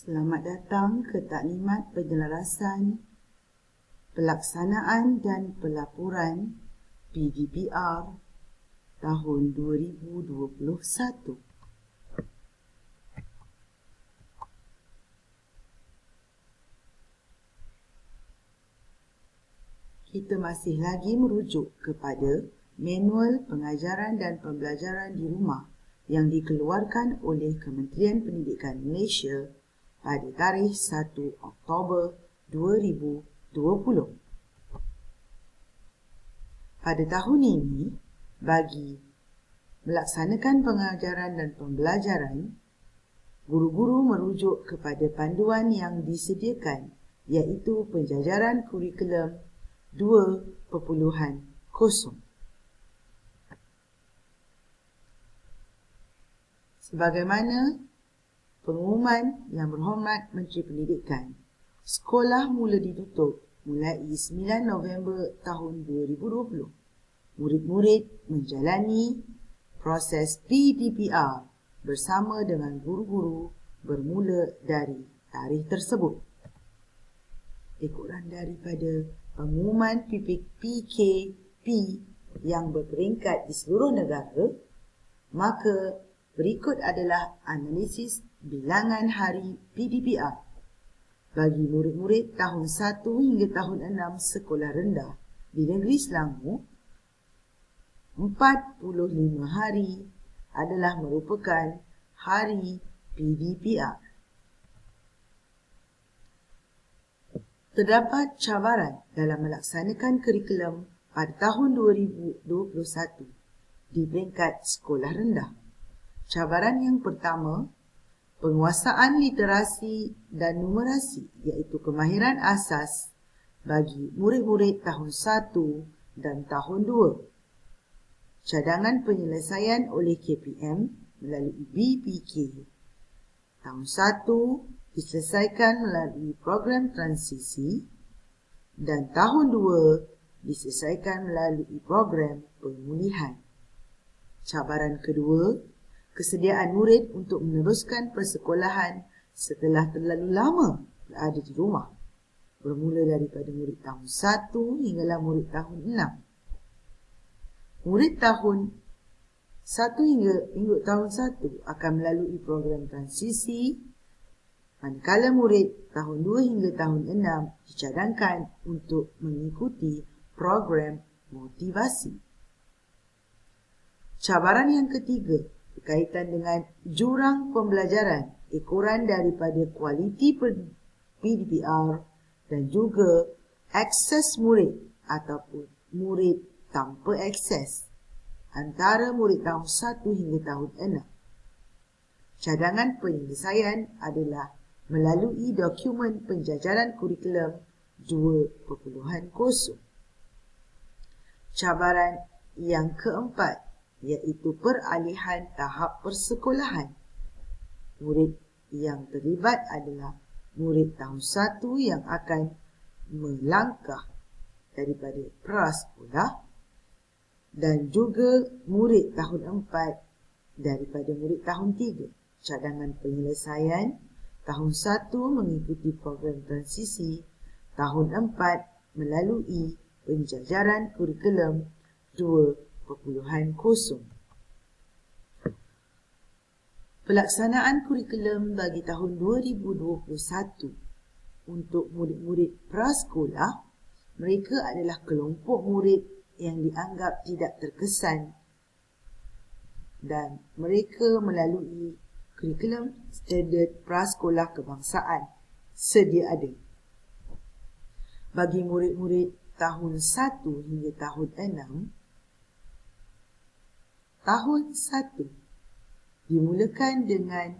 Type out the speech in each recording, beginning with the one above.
Selamat datang ke taklimat penjelasan pelaksanaan dan pelaporan PDPR tahun 2021. Kita masih lagi merujuk kepada manual pengajaran dan pembelajaran di rumah yang dikeluarkan oleh Kementerian Pendidikan Malaysia pada tarikh 1 Oktober 2020. Pada tahun ini, bagi melaksanakan pengajaran dan pembelajaran, guru-guru merujuk kepada panduan yang disediakan, iaitu penjajaran kurikulum 2.0. Sebagaimana pengumuman Yang Berhormat Menteri Pendidikan, sekolah mula ditutup mulai 9 November tahun 2020. Murid-murid menjalani proses PDPR bersama dengan guru-guru bermula dari tarikh tersebut. Ikutan daripada pengumuman PKP yang berperingkat di seluruh negara, maka berikut adalah analisis bilangan hari PDPR bagi murid-murid tahun 1 hingga tahun 6 sekolah rendah di negeri Selangor. 45 hari adalah merupakan hari PDPR. Terdapat cabaran dalam melaksanakan kurikulum pada tahun 2021 di peringkat sekolah rendah. Cabaran yang pertama, penguasaan literasi dan numerasi, iaitu kemahiran asas bagi murid-murid tahun 1 dan tahun 2. Cadangan penyelesaian oleh KPM melalui BPK tahun 1 diselesaikan melalui program transisi dan tahun 2 diselesaikan melalui program pemulihan. Cabaran kedua, kesediaan murid untuk meneruskan persekolahan setelah terlalu lama berada di rumah, bermula daripada murid tahun 1 hinggalah murid tahun 6. Murid tahun 1 hingga tahun 1 akan melalui program transisi, manakala murid tahun 2 hingga tahun 6 dicadangkan untuk mengikuti program motivasi. Cabaran yang ketiga berkaitan dengan jurang pembelajaran, ekoran daripada kualiti PDPR dan juga akses murid ataupun murid tanpa akses antara murid tahun 1 hingga tahun 6. Cadangan penyelesaian adalah melalui dokumen penjajaran kurikulum 2.0. Cabaran yang keempat iaitu peralihan tahap persekolahan. Murid yang terlibat adalah murid tahun 1 yang akan melangkah daripada prasekolah dan juga murid tahun 4 daripada murid tahun 3. Cadangan penyelesaian tahun 1 mengikuti program transisi, tahun 4 melalui penjajaran kurikulum 2.0. Pelaksanaan kurikulum bagi tahun 2021 untuk murid-murid prasekolah, mereka adalah kelompok murid yang dianggap tidak terkesan dan mereka melalui kurikulum standard prasekolah kebangsaan sedia ada. Bagi murid-murid tahun 1 hingga tahun 6, tahun 1 dimulakan dengan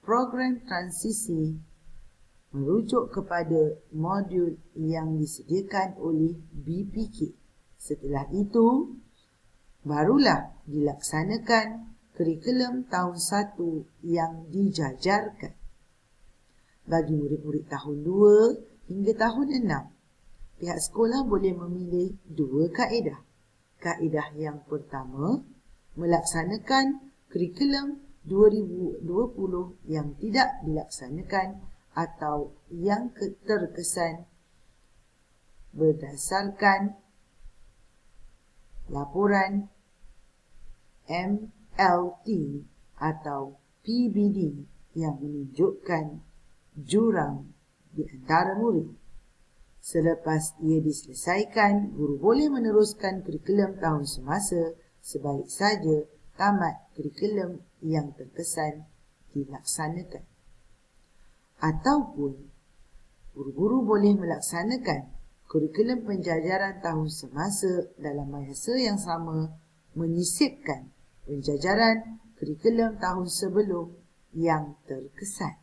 program transisi merujuk kepada modul yang disediakan oleh BPK. Setelah itu, barulah dilaksanakan kurikulum tahun 1 yang dijajarkan. Bagi murid-murid tahun 2 hingga tahun 6, pihak sekolah boleh memilih dua kaedah. Kaedah yang pertama, melaksanakan kurikulum 2020 yang tidak dilaksanakan atau yang terkesan berdasarkan laporan MLT atau PBD yang menunjukkan jurang di antara murid. Selepas ia diselesaikan, guru boleh meneruskan kurikulum tahun semasa sebaik saja tamat kurikulum yang terkesan dilaksanakan. Ataupun guru-guru boleh melaksanakan kurikulum penjajaran tahun semasa dalam masa yang sama, menyisipkan penjajaran kurikulum tahun sebelum yang terkesan.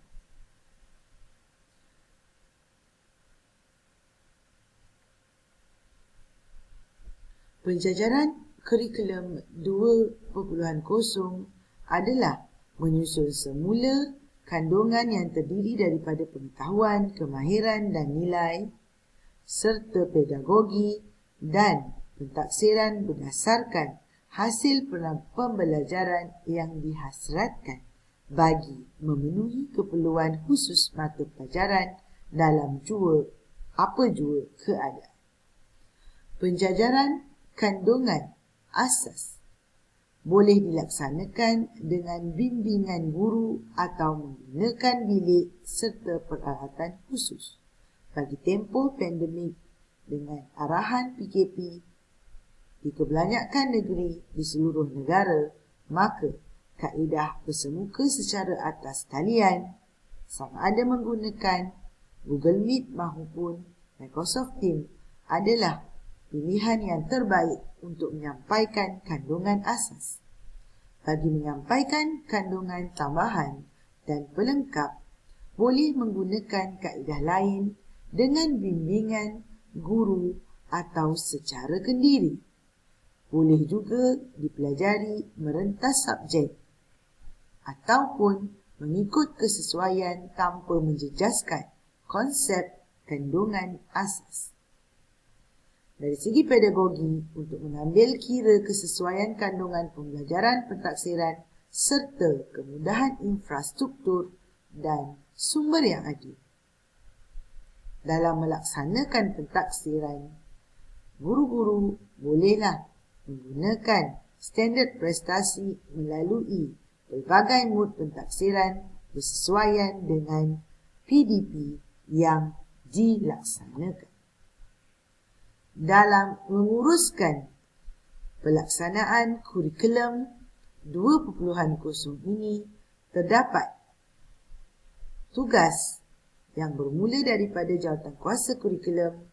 Penjajaran kurikulum 2.0 adalah menyusun semula kandungan yang terdiri daripada pengetahuan, kemahiran dan nilai, serta pedagogi dan pentaksiran berdasarkan hasil pembelajaran yang dihasratkan bagi memenuhi keperluan khusus mata pelajaran dalam apa jua keadaan. Penjajaran kandungan asas boleh dilaksanakan dengan bimbingan guru atau menggunakan bilik serta peralatan khusus. Bagi tempoh pandemik dengan arahan PKP di kebanyakan negeri di seluruh negara, maka kaedah bersemuka secara atas talian sama ada menggunakan Google Meet maupun Microsoft Teams adalah pilihan yang terbaik untuk menyampaikan kandungan asas. Bagi menyampaikan kandungan tambahan dan pelengkap, boleh menggunakan kaedah lain dengan bimbingan guru atau secara kendiri. Boleh juga dipelajari merentas subjek ataupun mengikut kesesuaian tanpa menjejaskan konsep kandungan asas. Dari segi pedagogi, untuk mengambil kira kesesuaian kandungan pembelajaran pentaksiran serta kemudahan infrastruktur dan sumber yang ada. Dalam melaksanakan pentaksiran, guru-guru bolehlah menggunakan standard prestasi melalui pelbagai mod pentaksiran bersesuaian dengan PDP yang dilaksanakan. Dalam menguruskan pelaksanaan kurikulum 2.0 ini, terdapat tugas yang bermula daripada jawatankuasa kurikulum,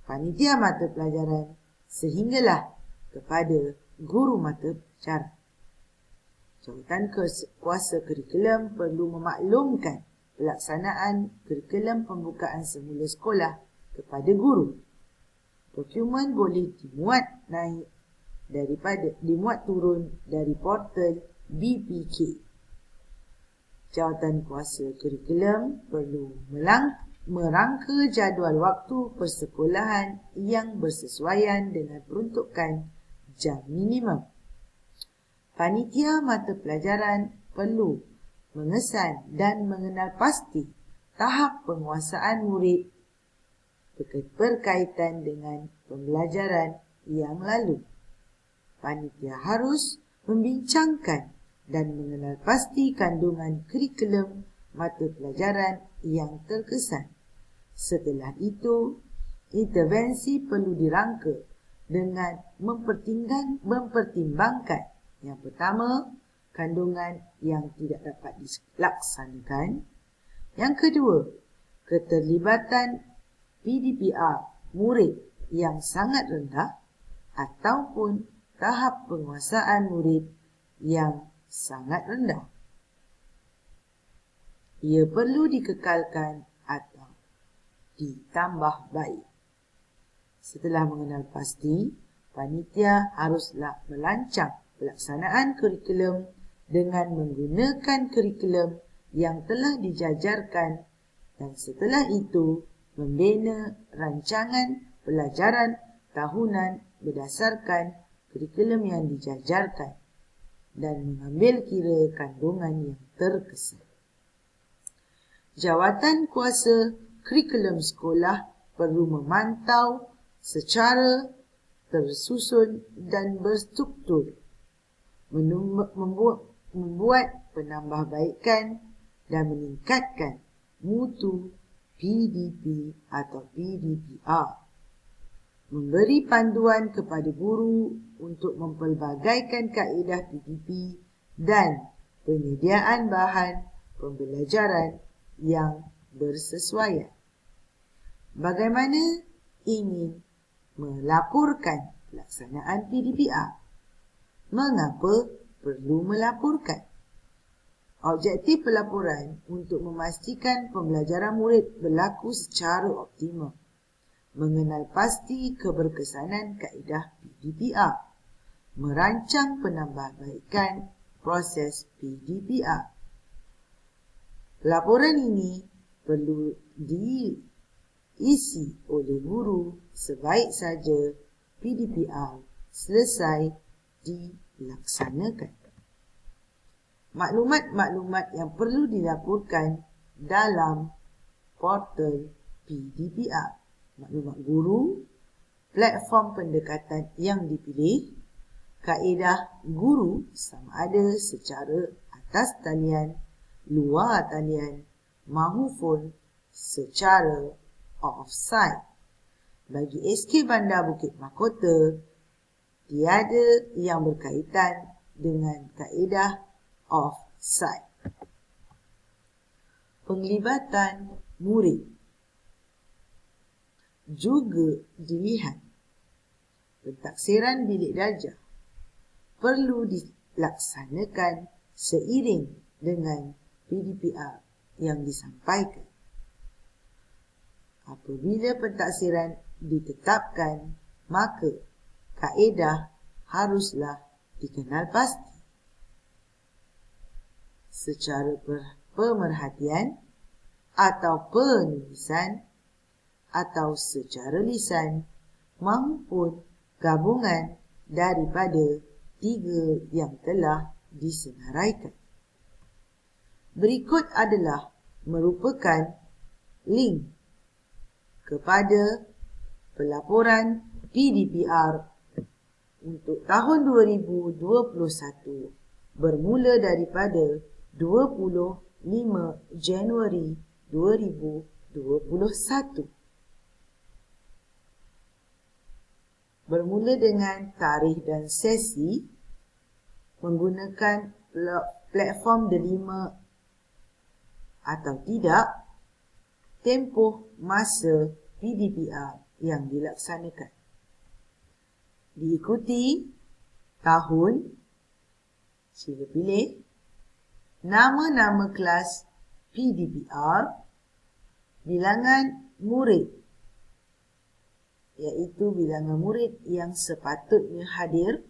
panitia mata pelajaran sehinggalah kepada guru mata pelajaran. Jawatankuasa kurikulum perlu memaklumkan pelaksanaan kurikulum pembukaan semula sekolah kepada guru. Dokumen boleh dimuat turun dari portal BPK. Jawatankuasa kurikulum perlu merangka jadual waktu persekolahan yang bersesuaian dengan peruntukan jam minimum. Panitia mata pelajaran perlu mengesan dan mengenal pasti tahap penguasaan murid berkaitan dengan pembelajaran yang lalu. Panitia harus membincangkan dan mengenal pasti kandungan kurikulum mata pelajaran yang terkesan. Setelah itu, intervensi perlu dirangka dengan mempertimbangkan yang pertama, kandungan yang tidak dapat dilaksanakan. Yang kedua, keterlibatan PDPR murid yang sangat rendah ataupun tahap penguasaan murid yang sangat rendah. Ia perlu dikekalkan atau ditambah baik. Setelah mengenal pasti, panitia haruslah melancang pelaksanaan kurikulum dengan menggunakan kurikulum yang telah dijajarkan dan setelah itu membina rancangan pelajaran tahunan berdasarkan kurikulum yang dijajarkan dan mengambil kira kandungan yang terkesan. Jawatan kuasa kurikulum sekolah perlu memantau secara tersusun dan berstruktur, membuat penambahbaikan dan meningkatkan mutu PDP atau PDPR, memberi panduan kepada guru untuk mempelbagaikan kaedah PDP dan penyediaan bahan pembelajaran yang bersesuaian. Bagaimana ingin melaporkan pelaksanaan PDPR? Mengapa perlu melaporkan? Objektif pelaporan untuk memastikan pembelajaran murid berlaku secara optimal, mengenal pasti keberkesanan kaedah PDPR, merancang penambahbaikan proses PDPR. Laporan ini perlu diisi oleh guru sebaik saja PDPR selesai dilaksanakan. Maklumat-maklumat yang perlu dilaporkan dalam portal PDPR. Maklumat guru, platform pendekatan yang dipilih, kaedah guru sama ada secara atas talian, luar talian maupun secara off-site. Bagi SK Bandar Bukit Mahkota, tiada yang berkaitan dengan kaedah off-site. Penglibatan murid juga dilihat. Pentaksiran bilik darjah perlu dilaksanakan seiring dengan PDPR yang disampaikan. Apabila pentaksiran ditetapkan, maka kaedah haruslah dikenal pasti. Secara pemerhatian atau penulisan atau secara lisan maupun gabungan daripada tiga yang telah disenaraikan. Berikut adalah merupakan link kepada pelaporan PDPR untuk tahun 2021 bermula daripada 25 Januari 2021. Bermula dengan tarikh dan sesi menggunakan platform Delima atau tidak, tempoh masa PDPR yang dilaksanakan. Diikuti tahun, sila pilih, nama-nama kelas PDPR, bilangan murid, iaitu bilangan murid yang sepatutnya hadir,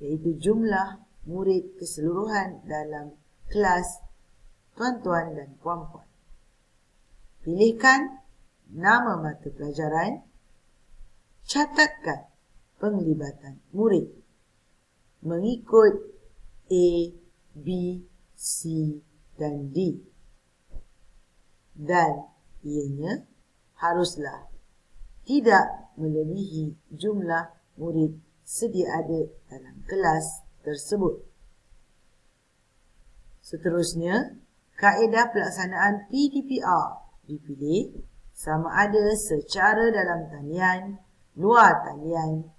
iaitu jumlah murid keseluruhan dalam kelas tuan-tuan dan puan-puan. Pilihkan nama mata pelajaran, catatkan penglibatan murid mengikut A, B, C dan D. Dan ianya haruslah tidak melebihi jumlah murid sedia ada dalam kelas tersebut. Seterusnya, kaedah pelaksanaan PDPR dipilih sama ada secara dalam talian, luar talian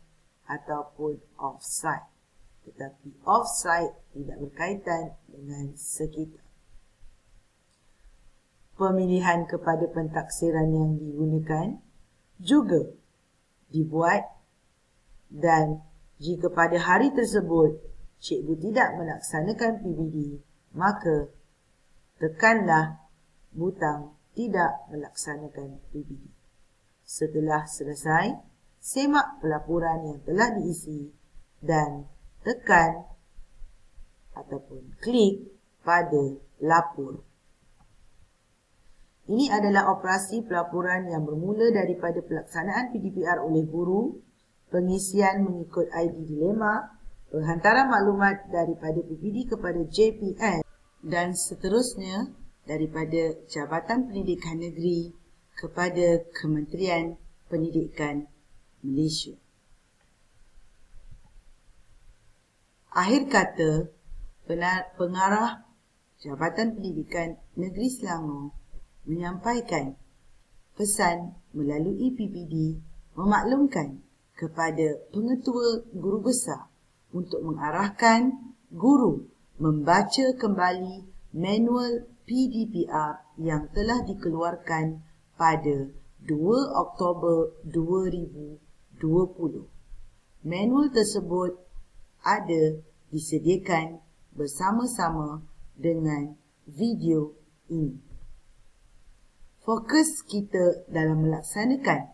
ataupun off-site. Tetapi off-site tidak berkaitan dengan sekitar. Pemilihan kepada pentaksiran yang digunakan juga dibuat, dan jika pada hari tersebut cikgu tidak melaksanakan PBD, maka tekanlah butang tidak melaksanakan PBD. Setelah selesai, semak pelaporan yang telah diisi dan tekan ataupun klik pada lapor. Ini adalah operasi pelaporan yang bermula daripada pelaksanaan PDPR oleh guru, pengisian mengikut ID dilema, penghantaran maklumat daripada PPD kepada JPN dan seterusnya daripada Jabatan Pendidikan Negeri kepada Kementerian Pendidikan Malaysia. Akhir kata, pengarah Jabatan Pendidikan Negeri Selangor menyampaikan pesan melalui PPD memaklumkan kepada pengetua guru besar untuk mengarahkan guru membaca kembali manual PDPR yang telah dikeluarkan pada 2 Oktober 2020. Manual tersebut ada disediakan bersama-sama dengan video ini. Fokus kita dalam melaksanakan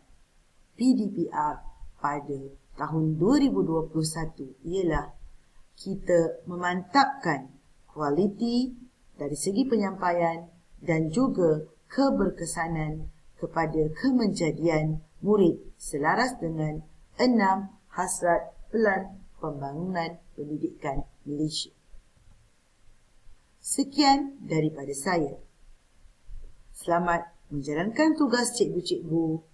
PDPR pada tahun 2021 ialah kita memantapkan kualiti dari segi penyampaian dan juga keberkesanan kepada kemenjadian murid selaras dengan 6 hasrat Pelan Pembangunan Pendidikan Malaysia. Sekian daripada saya. Selamat menjalankan tugas cikgu-cikgu,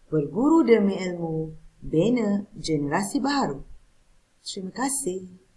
berguru demi ilmu, bina generasi baharu. Terima kasih.